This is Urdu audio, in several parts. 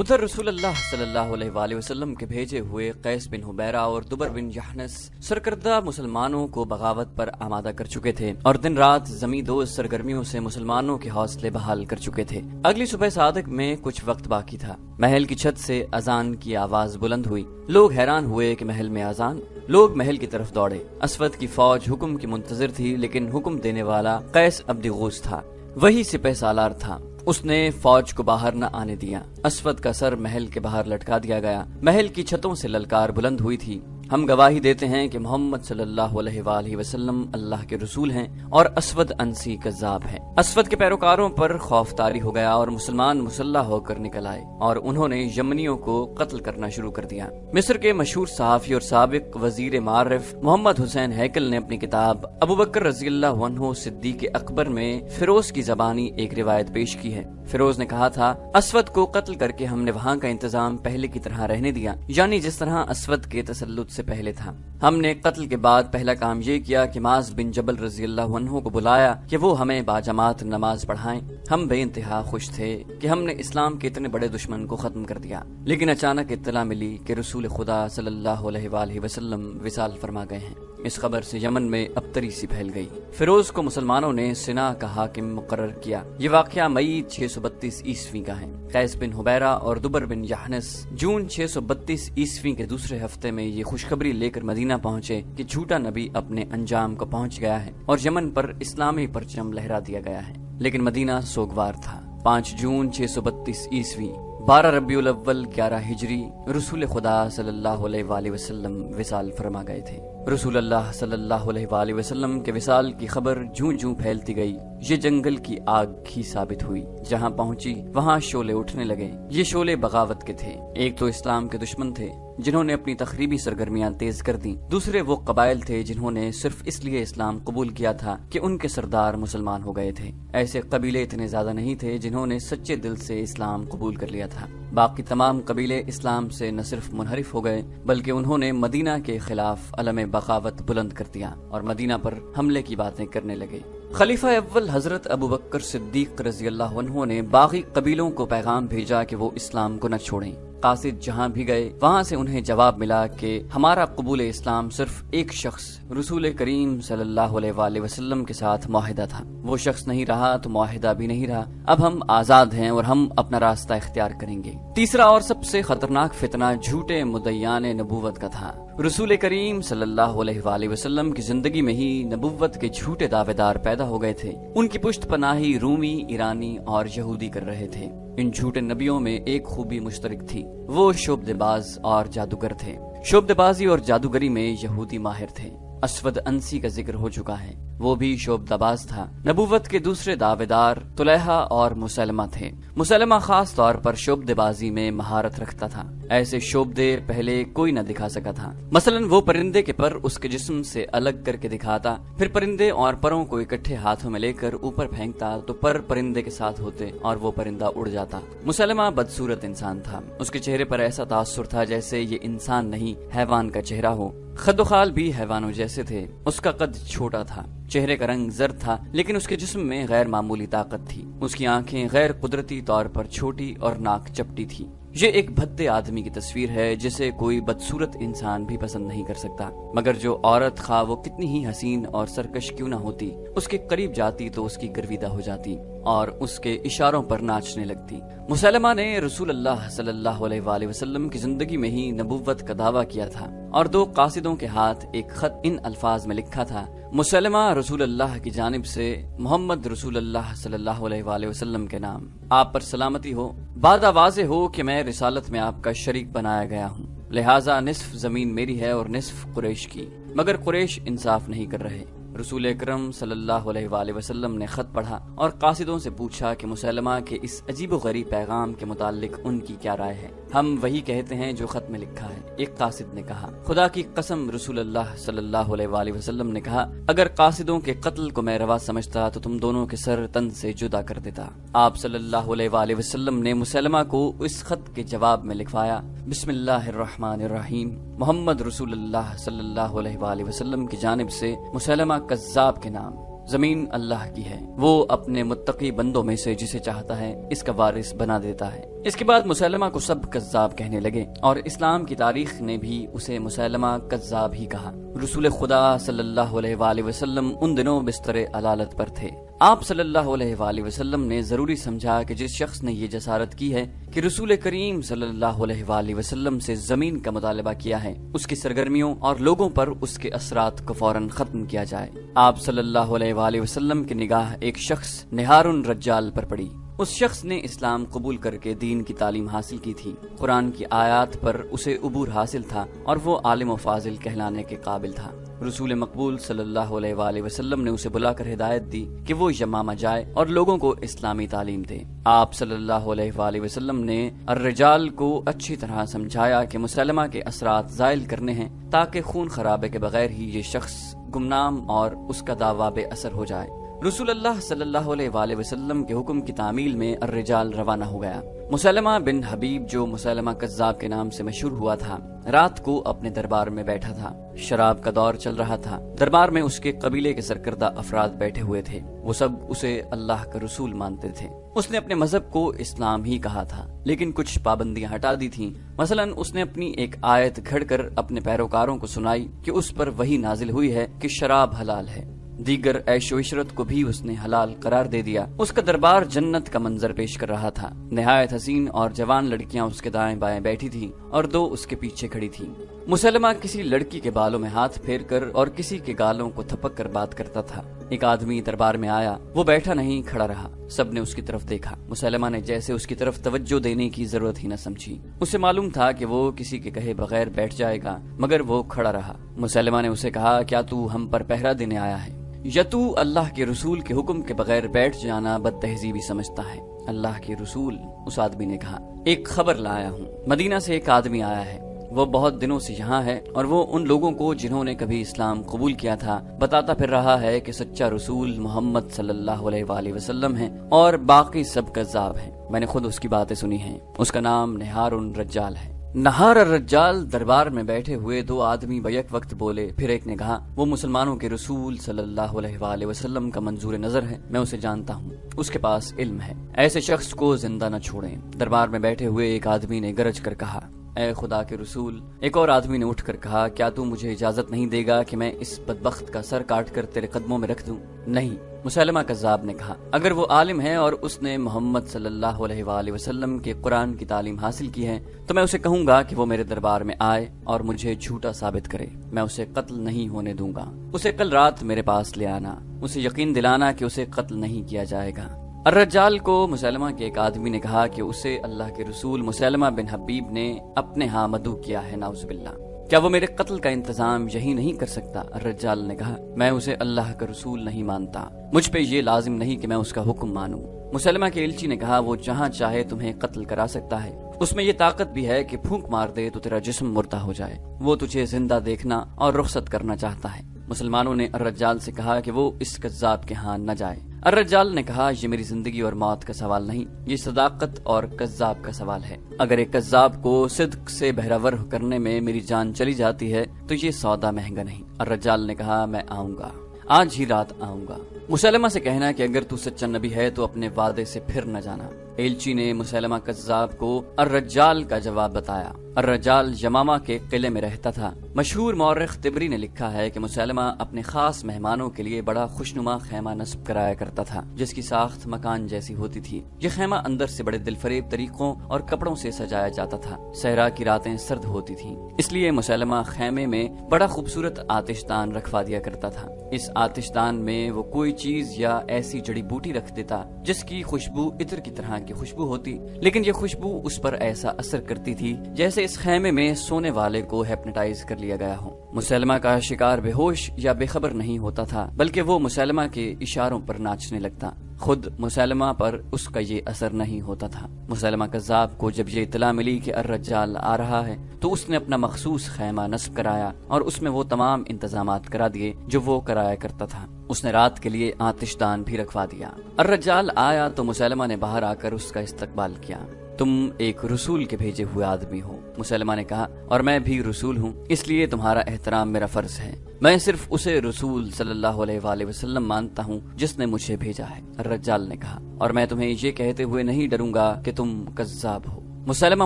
ادھر رسول اللہ صلی اللہ علیہ وآلہ وسلم کے بھیجے ہوئے قیس بن حبیرہ اور دبر بن یحنس سرکردہ مسلمانوں کو بغاوت پر آمادہ کر چکے تھے اور دن رات زمیں دوز سرگرمیوں سے مسلمانوں کے حوصلے بحال کر چکے تھے۔ اگلی صبح صادق میں کچھ وقت باقی تھا۔ محل کی چھت سے اذان کی آواز بلند ہوئی۔ لوگ حیران ہوئے کہ محل میں اذان۔ لوگ محل کی طرف دوڑے۔ اسود کی فوج حکم کی منتظر تھی، لیکن حکم دینے والا قیس عبد غوث تھا، وہی سپہ سالار تھا۔ اس نے فوج کو باہر نہ آنے دیا۔ اسود کا سر محل کے باہر لٹکا دیا گیا۔ محل کی چھتوں سے للکار بلند ہوئی تھی، ہم گواہی دیتے ہیں کہ محمد صلی اللہ علیہ وآلہ وسلم اللہ کے رسول ہیں اور اسود انسی کذاب ہے۔ اسود کے پیروکاروں پر خوف طاری ہو گیا اور مسلمان مسلح ہو کر نکل آئے اور انہوں نے یمنیوں کو قتل کرنا شروع کر دیا۔ مصر کے مشہور صحافی اور سابق وزیر معرف محمد حسین ہیکل نے اپنی کتاب ابوبکر رضی اللہ عنہ صدیق اکبر میں فیروز کی زبانی ایک روایت پیش کی ہے۔ فیروز نے کہا تھا، اسود کو قتل کر کے ہم نے وہاں کا انتظام پہلے کی طرح رہنے دیا، یعنی جس طرح اسود کے تسلط سے پہلے تھا۔ ہم نے قتل کے بعد پہلا کام یہ کیا کہ معاذ بن جبل رضی اللہ عنہ کو بلایا کہ وہ ہمیں باجماعت نماز پڑھائیں۔ ہم بے انتہا خوش تھے کہ ہم نے اسلام کے اتنے بڑے دشمن کو ختم کر دیا، لیکن اچانک اطلاع ملی کہ رسول خدا صلی اللہ علیہ وآلہ وسلم وصال فرما گئے ہیں۔ اس خبر سے یمن میں ابتری سی پھیل گئی۔ فیروز کو مسلمانوں نے سنا کا حاکم مقرر کیا۔ یہ واقعہ مئی 632 عیسوی کا ہے۔ قیس بن حبیرہ اور دبر بن یحنس جون 632 عیسوی کے دوسرے ہفتے میں یہ خوشخبری لے کر مدینہ پہنچے کہ جھوٹا نبی اپنے انجام کو پہنچ گیا ہے اور یمن پر اسلامی پرچم لہرا دیا گیا ہے، لیکن مدینہ سوگوار تھا۔ 5 جون 632 عیسوی 12 ربیع الاول 11 ہجری رسول خدا صلی اللہ علیہ وآلہ وسلم وصال فرما گئے تھے۔ رسول اللہ صلی اللہ علیہ وآلہ وسلم کے وصال کی خبر جوں جوں پھیلتی گئی، یہ جنگل کی آگ ہی ثابت ہوئی۔ جہاں پہنچی وہاں شعلے اٹھنے لگے۔ یہ شعلے بغاوت کے تھے۔ ایک تو اسلام کے دشمن تھے جنہوں نے اپنی تخریبی سرگرمیاں تیز کر دیں، دوسرے وہ قبائل تھے جنہوں نے صرف اس لیے اسلام قبول کیا تھا کہ ان کے سردار مسلمان ہو گئے تھے۔ ایسے قبیلے اتنے زیادہ نہیں تھے جنہوں نے سچے دل سے اسلام قبول کر لیا تھا۔ باقی تمام قبیلے اسلام سے نہ صرف منحرف ہو گئے بلکہ انہوں نے مدینہ کے خلاف علم بغاوت بلند کر دیا اور مدینہ پر حملے کی باتیں کرنے لگے۔ خلیفہ اول حضرت ابوبکر صدیق رضی اللہ عنہ نے باغی قبیلوں کو پیغام بھیجا کہ وہ اسلام کو نہ چھوڑیں۔ قاصد جہاں بھی گئے وہاں سے انہیں جواب ملا کہ ہمارا قبول اسلام صرف ایک شخص رسول کریم صلی اللہ علیہ وآلہ وسلم کے ساتھ معاہدہ تھا، وہ شخص نہیں رہا تو معاہدہ بھی نہیں رہا، اب ہم آزاد ہیں اور ہم اپنا راستہ اختیار کریں گے۔ تیسرا اور سب سے خطرناک فتنہ جھوٹے مدعیان نبوت کا تھا۔ رسول کریم صلی اللہ علیہ وآلہ وسلم کی زندگی میں ہی نبوت کے جھوٹے دعوے دار پیدا ہو گئے تھے۔ ان کی پشت پناہی رومی، ایرانی اور یہودی کر رہے تھے۔ ان جھوٹے نبیوں میں ایک خوبی مشترک تھی، وہ شعبدے باز اور جادوگر تھے۔ شعبدے بازی اور جادوگری میں یہودی ماہر تھے۔ اسود انسی کا ذکر ہو چکا ہے، وہ بھی شعبدہ باز تھا۔ نبوت کے دوسرے دعوے دار طلحہ اور مسلمہ تھے۔ مسلمہ خاص طور پر شعبدے بازی میں مہارت رکھتا تھا، ایسے شعبدے پہلے کوئی نہ دکھا سکا تھا۔ مثلاً وہ پرندے کے پر اس کے جسم سے الگ کر کے دکھاتا، پھر پرندے اور پروں کو اکٹھے ہاتھوں میں لے کر اوپر پھینکتا تو پر پرندے کے ساتھ ہوتے اور وہ پرندہ اڑ جاتا۔ مسلمہ بدصورت انسان تھا، اس کے چہرے پر ایسا تاثر تھا جیسے یہ انسان نہیں حیوان کا چہرہ ہو۔ خد و خال بھی حیوانوں جیسے تھے۔ اس کا قد چھوٹا تھا، چہرے کا رنگ زرد تھا، لیکن اس کے جسم میں غیر معمولی طاقت تھی۔ اس کی آنکھیں غیر قدرتی طور پر چھوٹی اور ناک چپٹی تھی۔ یہ ایک بھدے آدمی کی تصویر ہے جسے کوئی بدصورت انسان بھی پسند نہیں کر سکتا، مگر جو عورت خواہ وہ کتنی ہی حسین اور سرکش کیوں نہ ہوتی، اس کے قریب جاتی تو اس کی گرویدہ ہو جاتی اور اس کے اشاروں پر ناچنے لگتی۔ مسلمہ نے رسول اللہ صلی اللہ علیہ وآلہ وسلم کی زندگی میں ہی نبوت کا دعویٰ کیا تھا اور 2 قاصدوں کے ہاتھ ایک خط ان الفاظ میں لکھا تھا: مسلمہ رسول اللہ کی جانب سے محمد رسول اللہ صلی اللہ علیہ وآلہ وسلم کے نام، آپ پر سلامتی ہو۔ بات واضح ہو کہ میں رسالت میں آپ کا شریک بنایا گیا ہوں، لہٰذا نصف زمین میری ہے اور نصف قریش کی، مگر قریش انصاف نہیں کر رہے۔ رسول اکرم صلی اللہ علیہ وآلہ وسلم نے خط پڑھا اور قاصدوں سے پوچھا کہ مسلمہ کے اس عجیب و غریب پیغام کے متعلق ان کی کیا رائے ہے۔ ہم وہی کہتے ہیں جو خط میں لکھا ہے، ایک قاصد نے کہا۔ خدا کی قسم، رسول اللہ صلی اللہ علیہ وآلہ وسلم نے کہا، اگر قاصدوں کے قتل کو میں روا سمجھتا تو تم دونوں کے سر تن سے جدا کر دیتا۔ آپ صلی اللہ علیہ وآلہ وسلم نے مسلمہ کو اس خط کے جواب میں لکھوایا: بسم اللہ الرحمن الرحیم، محمد رسول اللہ صلی اللہ علیہ وآلہ وسلم کی جانب سے مسلمہ کذاب کے نام، زمین اللہ کی ہے، وہ اپنے متقی بندوں میں سے جسے چاہتا ہے اس کا وارث بنا دیتا ہے۔ اس کے بعد مسلمہ کو سب کذاب کہنے لگے اور اسلام کی تاریخ نے بھی اسے مسلمہ کذاب ہی کہا۔ رسول خدا صلی اللہ علیہ وآلہ وسلم ان دنوں بستر علالت پر تھے۔ آپ صلی اللہ علیہ وآلہ وسلم نے ضروری سمجھا کہ جس شخص نے یہ جسارت کی ہے کہ رسول کریم صلی اللہ علیہ وآلہ وسلم سے زمین کا مطالبہ کیا ہے، اس کی سرگرمیوں اور لوگوں پر اس کے اثرات کو فوراً ختم کیا جائے۔ آپ صلی اللہ علیہ وآلہ وسلم کی نگاہ ایک شخص نہار الرجال پر پڑی۔ اس شخص نے اسلام قبول کر کے دین کی تعلیم حاصل کی تھی، قرآن کی آیات پر اسے عبور حاصل تھا اور وہ عالم و فاضل کہلانے کے قابل تھا۔ رسول مقبول صلی اللہ علیہ وآلہ وسلم نے اسے بلا کر ہدایت دی کہ وہ یمامہ جائے اور لوگوں کو اسلامی تعلیم دے۔ آپ صلی اللہ علیہ وآلہ وسلم نے الرجال کو اچھی طرح سمجھایا کہ مسلمہ کے اثرات زائل کرنے ہیں تاکہ خون خرابے کے بغیر ہی یہ شخص گمنام اور اس کا دعویٰ بے اثر ہو جائے۔ رسول اللہ صلی اللہ علیہ وآلہ وسلم کے حکم کی تعمیل میں الرجال روانہ ہو گیا۔ مسلمہ بن حبیب جو مسلمہ کذاب کے نام سے مشہور ہوا تھا، رات کو اپنے دربار میں بیٹھا تھا۔ شراب کا دور چل رہا تھا۔ دربار میں اس کے قبیلے کے سرکردہ افراد بیٹھے ہوئے تھے، وہ سب اسے اللہ کا رسول مانتے تھے۔ اس نے اپنے مذہب کو اسلام ہی کہا تھا، لیکن کچھ پابندیاں ہٹا دی تھیں۔ مثلا اس نے اپنی ایک آیت گھڑ کر اپنے پیروکاروں کو سنائی کہ اس پر وحی نازل ہوئی ہے کہ شراب حلال ہے۔ دیگر عیش و عشرت کو بھی اس نے حلال قرار دے دیا۔ اس کا دربار جنت کا منظر پیش کر رہا تھا۔ نہایت حسین اور جوان لڑکیاں اس کے دائیں بائیں بیٹھی تھیں اور دو اس کے پیچھے کھڑی تھیں۔ مسلمہ کسی لڑکی کے بالوں میں ہاتھ پھیر کر اور کسی کے گالوں کو تھپک کر بات کرتا تھا۔ ایک آدمی دربار میں آیا، وہ بیٹھا نہیں کھڑا رہا۔ سب نے اس کی طرف دیکھا۔ مسلمہ نے جیسے اس کی طرف توجہ دینے کی ضرورت ہی نہ سمجھی۔ اسے معلوم تھا کہ وہ کسی کے کہے بغیر بیٹھ جائے گا، مگر وہ کھڑا رہا۔ مسلمہ نے اسے کہا، کیا تو ہم پر پہرا دینے آیا ہے یا تو اللہ کے رسول کے حکم کے بغیر بیٹھ جانا بد تہذیبی سمجھتا ہے؟ اللہ کے رسول، اس آدمی نے کہا، ایک خبر لایا ہوں۔ مدینہ سے ایک آدمی آیا ہے، وہ بہت دنوں سے یہاں ہے اور وہ ان لوگوں کو جنہوں نے کبھی اسلام قبول کیا تھا بتاتا پھر رہا ہے کہ سچا رسول محمد صلی اللہ علیہ وآلہ وسلم ہے اور باقی سب کذاب ہیں۔ میں نے خود اس کی باتیں سنی ہیں۔ اس کا نام نہار الرجال ہے۔ نہار الرجال دربار میں بیٹھے ہوئے دو آدمی بیک وقت بولے۔ پھر ایک نے کہا، وہ مسلمانوں کے رسول صلی اللہ علیہ وآلہ وسلم کا منظور نظر ہے، میں اسے جانتا ہوں، اس کے پاس علم ہے، ایسے شخص کو زندہ نہ چھوڑیں۔ دربار میں بیٹھے ہوئے ایک آدمی نے گرج کر کہا، اے خدا کے رسول۔ ایک اور آدمی نے اٹھ کر کہا، کیا تو مجھے اجازت نہیں دے گا کہ میں اس بدبخت کا سر کاٹ کر تیرے قدموں میں رکھ دوں؟ نہیں۔ مسلمہ کذاب نے کہا، اگر وہ عالم ہے اور اس نے محمد صلی اللہ علیہ وآلہ وسلم کے قرآن کی تعلیم حاصل کی ہے تو میں اسے کہوں گا کہ وہ میرے دربار میں آئے اور مجھے جھوٹا ثابت کرے، میں اسے قتل نہیں ہونے دوں گا۔ اسے کل رات میرے پاس لے آنا، اسے یقین دلانا کہ اسے قتل نہیں کیا جائے گا۔ الرجال کو مسلمہ کے ایک آدمی نے کہا کہ اسے اللہ کے رسول مسلمہ بن حبیب نے اپنے ہاں مدعو کیا ہے، نعوذ باللہ، کیا وہ میرے قتل کا انتظام یہی نہیں کر سکتا؟ الرجال نے کہا، میں اسے اللہ کا رسول نہیں مانتا، مجھ پہ یہ لازم نہیں کہ میں اس کا حکم مانوں۔ مسلمہ کے ایلچی نے کہا، وہ جہاں چاہے تمہیں قتل کرا سکتا ہے، اس میں یہ طاقت بھی ہے کہ پھونک مار دے تو تیرا جسم مردہ ہو جائے، وہ تجھے زندہ دیکھنا اور رخصت کرنا چاہتا ہے۔ مسلمانوں نے الرجال سے کہا کہ وہ اس کذاب کے ہاں نہ جائے۔ الرجال نے کہا، یہ میری زندگی اور موت کا سوال نہیں، یہ صداقت اور کذاب کا سوال ہے۔ اگر ایک کذاب کو صدق سے بہرور کرنے میں میری جان چلی جاتی ہے تو یہ سودا مہنگا نہیں۔ الرجال نے کہا، میں آؤں گا، آج ہی رات آؤں گا۔ مسلمہ سے کہنا کہ اگر تو سچا نبی ہے تو اپنے وعدے سے پھر نہ جانا۔ ایلچی نے مسلمہ کذاب کو الرجال کا جواب بتایا۔ الرجال یمامہ کے قلعے میں رہتا تھا۔ مشہور مورخ طبری نے لکھا ہے کہ مسلمہ اپنے خاص مہمانوں کے لیے بڑا خوشنما خیمہ نصب کرایا کرتا تھا، جس کی ساخت مکان جیسی ہوتی تھی۔ یہ خیمہ اندر سے بڑے دل فریب طریقوں اور کپڑوں سے سجایا جاتا تھا۔ صحرا کی راتیں سرد ہوتی تھیں، اس لیے مسلمہ خیمے میں بڑا خوبصورت آتش دان رکھوا دیا کرتا تھا۔ اس آتش دان میں وہ کوئی چیز یا ایسی جڑی بوٹی رکھ دیتا جس کی خوشبو عطر کی طرح کی خوشبو ہوتی، لیکن یہ خوشبو اس پر ایسا اثر کرتی تھی جیسے اس خیمے میں سونے والے کو ہیپنوٹائز کر لیا گیا ہو۔ مسلمہ کا شکار بے ہوش یا بے خبر نہیں ہوتا تھا، بلکہ وہ مسلمہ کے اشاروں پر ناچنے لگتا۔ خود مسلمہ پر اس کا یہ اثر نہیں ہوتا تھا۔ مسلمہ کذاب کو جب یہ اطلاع ملی کہ الرجال آ رہا ہے تو اس نے اپنا مخصوص خیمہ نصب کرایا اور اس میں وہ تمام انتظامات کرا دیے جو وہ کرایا کرتا تھا۔ اس نے رات کے لیے آتش دان بھی رکھوا دیا۔ الرجال آیا تو مسلمہ نے باہر آ کر اس کا استقبال کیا۔ تم ایک رسول کے بھیجے ہوئے آدمی ہو، مسلمہ نے کہا اور میں بھی رسول ہوں، اس لیے تمہارا احترام میرا فرض ہے، میں صرف اسے رسول صلی اللہ علیہ وآلہ وسلم مانتا ہوں جس نے مجھے بھیجا ہے۔ الرجال نے کہا اور میں تمہیں یہ کہتے ہوئے نہیں ڈروں گا کہ تم کذاب ہو۔ مسلمہ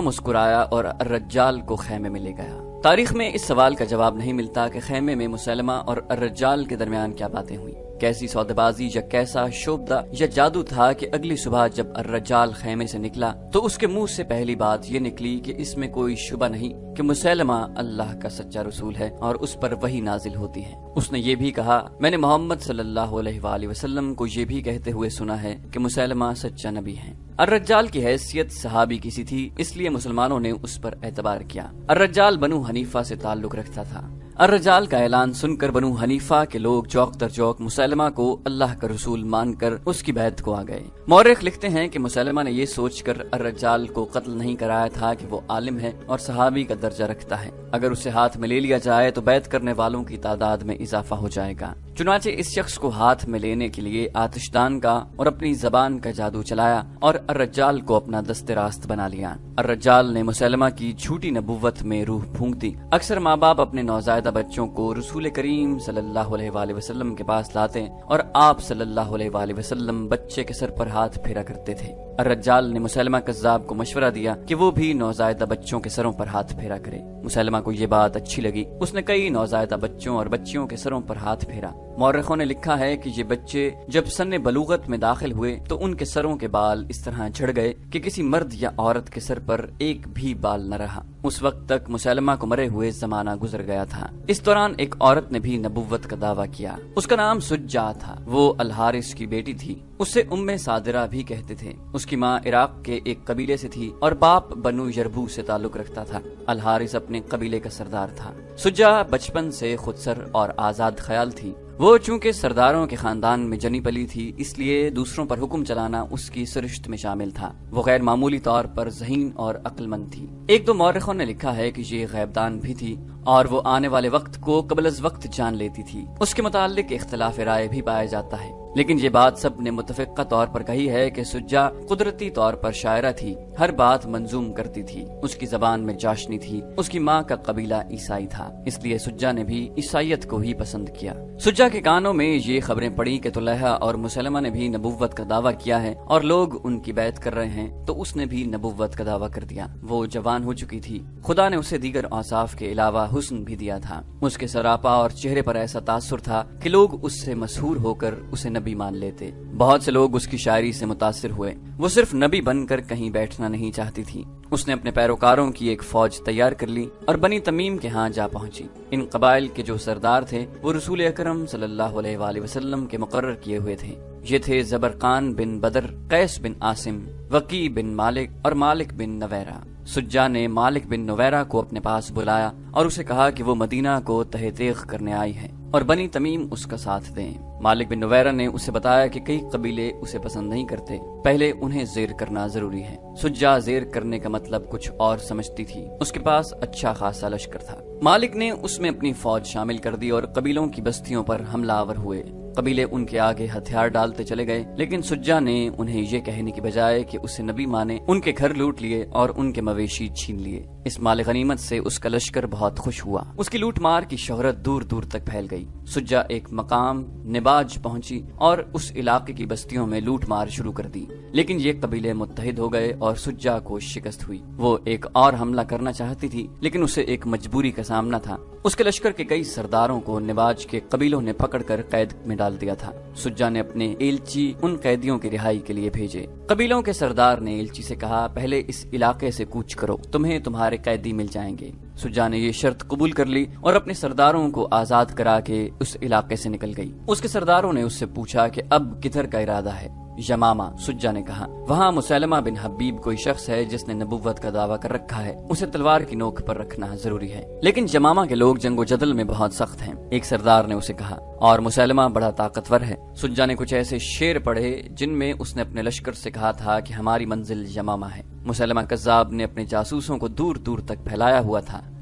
مسکرایا اور الرجال کو خیمے میں لے گیا۔ تاریخ میں اس سوال کا جواب نہیں ملتا کہ خیمے میں مسلمہ اور الرجال کے درمیان کیا باتیں ہوئی، کیسی سودے بازی یا کیسا شوبدہ یا جادو تھا کہ اگلی صبح جب الرجال خیمے سے نکلا تو اس کے منہ سے پہلی بات یہ نکلی کہ اس میں کوئی شبہ نہیں کہ مسلمہ اللہ کا سچا رسول ہے اور اس پر وحی نازل ہوتی ہے۔ اس نے یہ بھی کہا میں نے محمد صلی اللہ علیہ وآلہ وسلم کو یہ بھی کہتے ہوئے سنا ہے کہ مسلمہ سچا نبی ہے۔ الرجال کی حیثیت صحابی کی سی تھی، اس لیے مسلمانوں نے اس پر اعتبار کیا۔ الرجال بنو حنیفہ سے تعلق رکھتا تھا۔ الرجال کا اعلان سن کر بنو حنیفہ کے لوگ چوک در چوک مسلمہ کو اللہ کا رسول مان کر اس کی بیعت کو آ گئے۔ مورخ لکھتے ہیں کہ مسلمہ نے یہ سوچ کر الرجال کو قتل نہیں کرایا تھا کہ وہ عالم ہے اور صحابی کا درجہ رکھتا ہے، اگر اسے ہاتھ میں لے لیا جائے تو بیعت کرنے والوں کی تعداد میں اضافہ ہو جائے گا۔ چنانچہ اس شخص کو ہاتھ میں لینے کے لیے آتش دان کا اور اپنی زبان کا جادو چلایا اور الرجال کو اپنا دست راست بنا لیا۔ الرجال نے مسلمہ کی جھوٹی نبوت میں روح پھونک دی۔ اکثر ماں باپ اپنے نوزائیدہ بچوں کو رسول کریم صلی اللہ علیہ وآلہ وسلم کے پاس لاتے اور آپ صلی اللہ علیہ وآلہ وسلم بچے کے سر پر ہاتھ پھیرا کرتے تھے۔ الرجال نے مسلمہ کذاب کو مشورہ دیا کہ وہ بھی نوزائیدہ بچوں کے سروں پر ہاتھ پھیرا کرے۔ مسلمہ کو یہ بات اچھی لگی، اس نے کئی نوزائیدہ بچوں اور بچیوں کے سروں پر ہاتھ پھیرا۔ مورخوں نے لکھا ہے کہ یہ بچے جب سن بلوغت میں داخل ہوئے تو ان کے سروں کے بال اس طرح جھڑ گئے کہ کسی مرد یا عورت کے سر پر ایک بھی بال نہ رہا۔ اس وقت تک مسلمہ کو مرے ہوئے زمانہ گزر گیا تھا۔ اس دوران ایک عورت نے بھی نبوت کا دعویٰ کیا، اس کا نام سجا تھا، وہ الحارث کی بیٹی تھی، اسے ام صادرہ بھی کہتے تھے۔ اس کی ماں عراق کے ایک قبیلے سے تھی اور باپ بنو یربو سے تعلق رکھتا تھا۔ الحارث اپنے قبیلے کا سردار تھا۔ سجا بچپن سے خودسر اور آزاد خیال تھی، وہ چونکہ سرداروں کے خاندان میں جنی پلی تھی اس لیے دوسروں پر حکم چلانا اس کی سرشت میں شامل تھا۔ وہ غیر معمولی طور پر ذہین اور عقل مند تھی۔ ایک دو مورخوں نے لکھا ہے کہ یہ غیبدان بھی تھی اور وہ آنے والے وقت کو قبل از وقت جان لیتی تھی۔ اس کے متعلق اختلاف رائے بھی پایا جاتا ہے، لیکن یہ بات سب نے متفقہ طور پر کہی ہے کہ سجا قدرتی طور پر شاعرہ تھی، ہر بات منظوم کرتی تھی، اس کی زبان میں چاشنی تھی۔ اس کی ماں کا قبیلہ عیسائی تھا، اس لیے سجا نے بھی عیسائیت کو ہی پسند کیا۔ سجا کے کانوں میں یہ خبریں پڑی کہ طلحہ اور مسلمہ نے بھی نبوت کا دعویٰ کیا ہے اور لوگ ان کی بیعت کر رہے ہیں، تو اس نے بھی نبوت کا دعویٰ کر دیا۔ وہ جوان ہو چکی تھی، خدا نے اسے دیگر اوصاف کے علاوہ حسن بھی دیا تھا۔ اس کے سراپا اور چہرے پر ایسا تاثر تھا کہ لوگ اس سے مسحور ہو کر اسے نبی مان لیتے۔ بہت سے لوگ اس کی شاعری سے متاثر ہوئے۔ وہ صرف نبی بن کر کہیں بیٹھنا نہیں چاہتی تھی، اس نے اپنے پیروکاروں کی ایک فوج تیار کر لی اور بنی تمیم کے ہاں جا پہنچی۔ ان قبائل کے جو سردار تھے وہ رسول اکرم صلی اللہ علیہ وآلہ وسلم کے مقرر کیے ہوئے تھے۔ یہ تھے زبرقان بن بدر، قیس بن عاصم، وقی بن مالک اور مالک بن نویرہ۔ سجا نے مالک بن نویرہ کو اپنے پاس بلایا اور اسے کہا کہ وہ مدینہ کو تہ تیغ کرنے آئی ہے اور بنی تمیم اس کا ساتھ دیں۔ مالک بن نویرہ نے اسے بتایا کہ کئی قبیلے اسے پسند نہیں کرتے، پہلے انہیں زیر کرنا ضروری ہے۔ سجا زیر کرنے کا مطلب کچھ اور سمجھتی تھی، اس کے پاس اچھا خاصا لشکر تھا۔ مالک نے اس میں اپنی فوج شامل کر دی اور قبیلوں کی بستیوں پر حملہ آور ہوئے۔ قبیلے ان کے آگے ہتھیار ڈالتے چلے گئے، لیکن سجا نے انہیں یہ کہنے کی بجائے کہ اسے نبی مانے، ان کے گھر لوٹ لیے اور ان کے مویشی چھین لیے۔ اس مال غنیمت سے اس کا لشکر بہت خوش ہوا۔ اس کی لوٹ مار کی شہرت دور دور تک پھیل گئی۔ سجا ایک مقام نباج پہنچی اور اس علاقے کی بستیوں میں لوٹ مار شروع کر دی، لیکن یہ قبیلے متحد ہو گئے اور سجا کو شکست ہوئی۔ وہ ایک اور حملہ کرنا چاہتی تھی، لیکن اسے ایک مجبوری کا سامنا تھا۔ اس کے لشکر کے کئی سرداروں کو نباج کے قبیلوں نے پکڑ کر قید میں ڈال دیا تھا۔ سجا نے اپنے ایلچی ان قیدیوں کی رہائی کے لیے بھیجے۔ قبیلوں کے سردار نے ایلچی سے کہا، پہلے اس علاقے سے کوچ کرو، تمہیں تمہارے قیدی مل جائیں گے۔ سجا نے یہ شرط قبول کر لی اور اپنے سرداروں کو آزاد کرا کے اس علاقے سے نکل گئی۔ اس کے سرداروں نے اس سے پوچھا کہ اب کدھر کا ارادہ ہے؟ یمامہ، سجا نے کہا۔ وہاں مسلمہ بن حبیب کوئی شخص ہے جس نے نبوت کا دعویٰ کر رکھا ہے، اسے تلوار کی نوک پر رکھنا ضروری ہے، لیکن یمامہ کے لوگ جنگ و جدل میں بہت سخت ہیں، ایک سردار نے اسے کہا، اور مسلمہ بڑا طاقتور ہے۔ سجا نے کچھ ایسے شعر پڑھے جن میں اس نے اپنے لشکر سے کہا تھا کہ ہماری منزل یمامہ ہے۔ مسلمہ کذاب نے اپنے جاسوسوں کو دور دور تک پھیلایا ہوا تھا،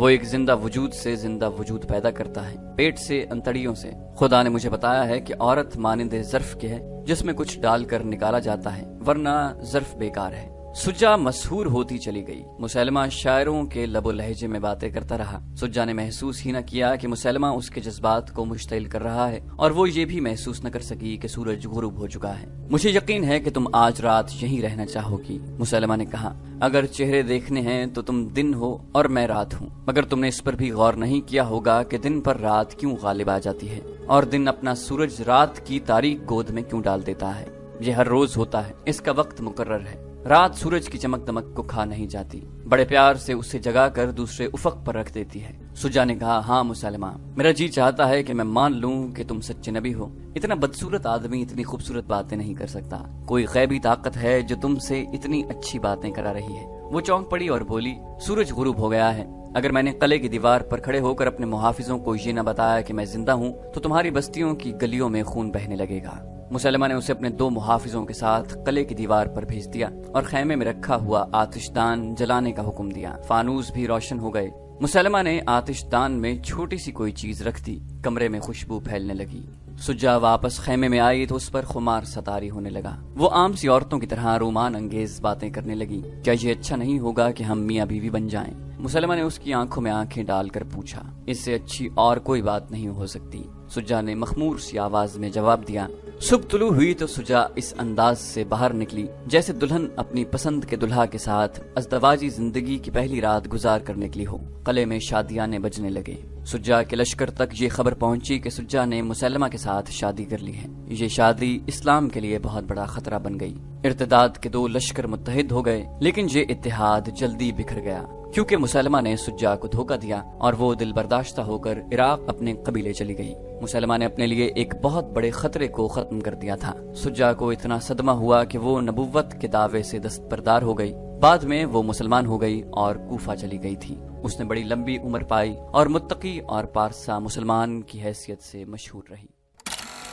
وہ ایک زندہ وجود سے زندہ وجود پیدا کرتا ہے، پیٹ سے، انتڑیوں سے۔ خدا نے مجھے بتایا ہے کہ عورت مانند ظرف کے ہے جس میں کچھ ڈال کر نکالا جاتا ہے، ورنہ ظرف بیکار ہے۔ سجا مسحور ہوتی چلی گئی۔ مسلمہ شاعروں کے لب و لہجے میں باتیں کرتا رہا۔ سجا نے محسوس ہی نہ کیا کہ مسلمہ اس کے جذبات کو مشتعل کر رہا ہے، اور وہ یہ بھی محسوس نہ کر سکی کہ سورج غروب ہو چکا ہے۔ مجھے یقین ہے کہ تم آج رات یہیں رہنا چاہو گی، مسلمہ نے کہا۔ اگر چہرے دیکھنے ہیں تو تم دن ہو اور میں رات ہوں، مگر تم نے اس پر بھی غور نہیں کیا ہوگا کہ دن پر رات کیوں غالب آ جاتی ہے، اور دن اپنا سورج رات کی تاریک گود میں کیوں ڈال دیتا ہے۔ یہ ہر روز ہوتا ہے، اس کا وقت مقرر ہے۔ رات سورج کی چمک دمک کو کھا نہیں جاتی، بڑے پیار سے اسے جگا کر دوسرے افق پر رکھ دیتی ہے۔ سجا نے کہا، ہاں مسلمہ، میرا جی چاہتا ہے کہ میں مان لوں کہ تم سچے نبی ہو۔ اتنا بدصورت آدمی اتنی خوبصورت باتیں نہیں کر سکتا۔ کوئی غیبی طاقت ہے جو تم سے اتنی اچھی باتیں کرا رہی ہے۔ وہ چونک پڑی اور بولی، سورج غروب ہو گیا ہے۔ اگر میں نے قلعے کی دیوار پر کھڑے ہو کر اپنے محافظوں کو یہ نہ بتایا کہ میں زندہ ہوں تو تمہاری بستیوں کی گلیوں میں خون بہنے لگے گا۔ مسلمہ نے اسے اپنے 2 محافظوں کے ساتھ قلعے کی دیوار پر بھیج دیا اور خیمے میں رکھا ہوا آتش دان جلانے کا حکم دیا۔ فانوس بھی روشن ہو گئے۔ مسلمہ نے آتش دان میں چھوٹی سی کوئی چیز رکھ دی، کمرے میں خوشبو پھیلنے لگی۔ سجا واپس خیمے میں آئی تو اس پر خمار ستاری ہونے لگا۔ وہ عام سی عورتوں کی طرح رومان انگیز باتیں کرنے لگی۔ کیا یہ اچھا نہیں ہوگا کہ ہم میاں بیوی بن جائیں؟ مسلمہ نے اس کی آنکھوں میں آنکھیں ڈال کر پوچھا۔ اس سے اچھی اور کوئی بات نہیں ہو سکتی، سجا نے مخمور سی آواز میں جواب دیا۔ صبح طلوع ہوئی تو سجا اس انداز سے باہر نکلی جیسے دلہن اپنی پسند کے دلہا کے ساتھ ازدواجی زندگی کی پہلی رات گزار کر نکلی ہو۔ قلعے میں شادیانے بجنے لگے۔ سجا کے لشکر تک یہ خبر پہنچی کہ سجا نے مسلمہ کے ساتھ شادی کر لی ہے۔ یہ شادی اسلام کے لیے بہت بڑا خطرہ بن گئی۔ ارتداد کے 2 لشکر متحد ہو گئے، لیکن یہ اتحاد جلدی بکھر گیا کیونکہ مسلمہ نے سجا کو دھوکہ دیا اور وہ دل برداشتہ ہو کر عراق اپنے قبیلے چلی گئی۔ مسلمہ نے اپنے لیے ایک بہت بڑے خطرے کو ختم کر دیا تھا۔ سجا کو اتنا صدمہ ہوا کہ وہ نبوت کے دعوے سے دستبردار ہو گئی۔ بعد میں وہ مسلمان ہو گئی اور کوفہ چلی گئی تھی۔ اس نے بڑی لمبی عمر پائی اور متقی اور پارسا مسلمان کی حیثیت سے مشہور رہی۔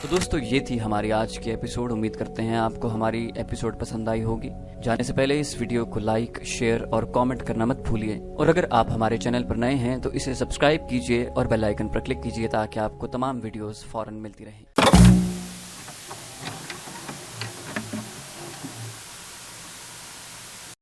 تو دوستو، یہ تھی ہماری آج کی ایپیسوڈ۔ امید کرتے ہیں آپ کو ہماری ایپیسوڈ پسند آئی ہوگی۔ جانے سے پہلے اس ویڈیو کو لائک، شیئر اور کامنٹ کرنا مت بھولیے، اور اگر آپ ہمارے چینل پر نئے ہیں تو اسے سبسکرائب کیجیے اور بیل آئیکن پر کلک کیجیے تاکہ آپ کو تمام ویڈیوز فوراً ملتی رہیں۔